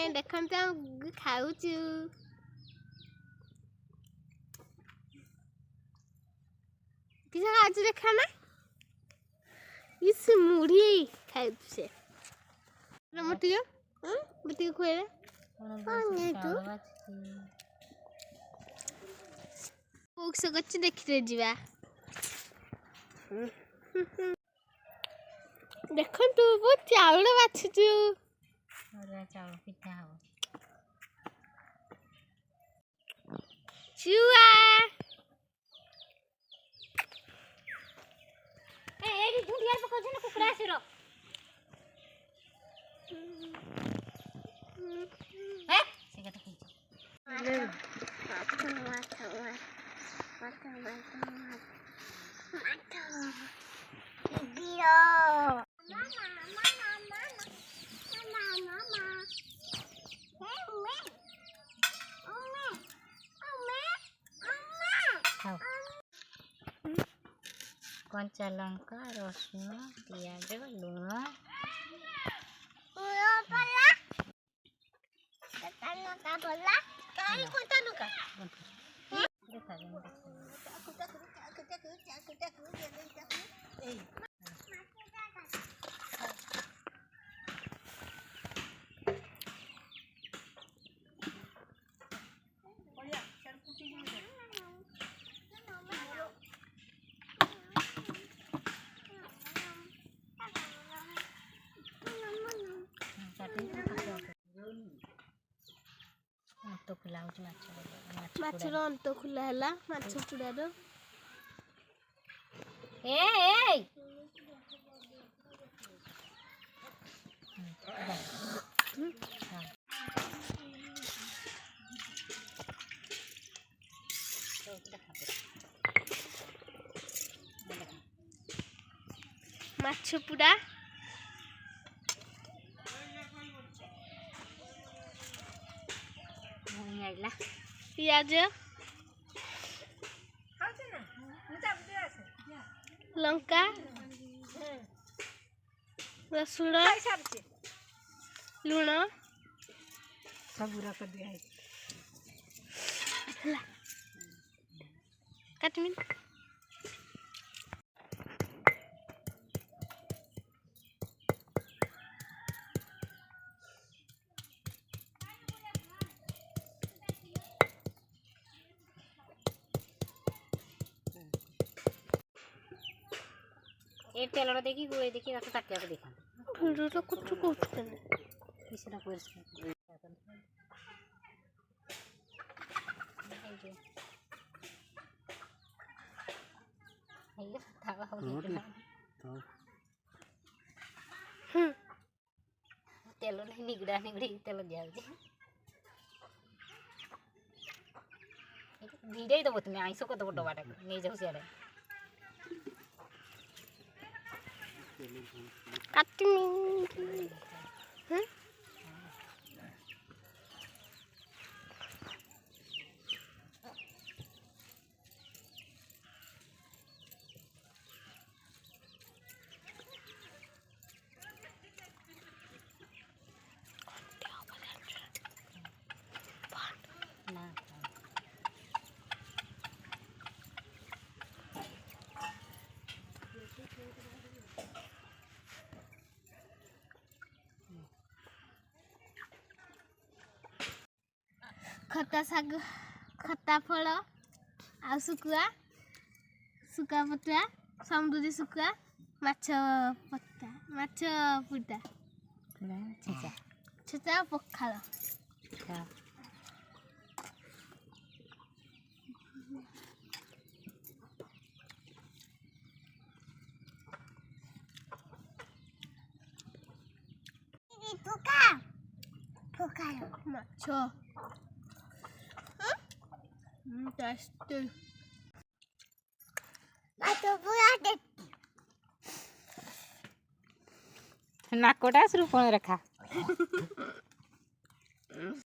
देखते हम खाऊ आज देखा ना इस मुढ़ी खाए से मटियो मटियो खोए से गच देखते जीवा देखंतु बहुत चाउल बाछुचु चाउल पिठा हो चुआ एडी ढूंढिया पकड़ छ न कुकरा से रो हैं से कत की कंचा लंका रसुण पियाज लुण तो खुला हो माछर अंत खुला है माछ चुड़ार माछ पुड़ा पियाज लंका रसुण लुण सब पूरा कर दिया है काटमिन एक तेलर देखी गुड़े देखी रख ताकिया को देखा वीडियो तो कुछ कहते हैं किसी ना कोई तेल नहीं निगड़ा निगड़ी तेल जाऊँ भिड़े दबो तुम्हें आईसो को दबो डबाटा नहीं जाऊ सियाड़े काटमिन खता साग खता फल आ सुकुआ सुका पटा समुद्री सुकुआ माछ पटा माछ पुटा छेचा छेचा पखाल माछ टेस्टी नाकोटा शुरू रखा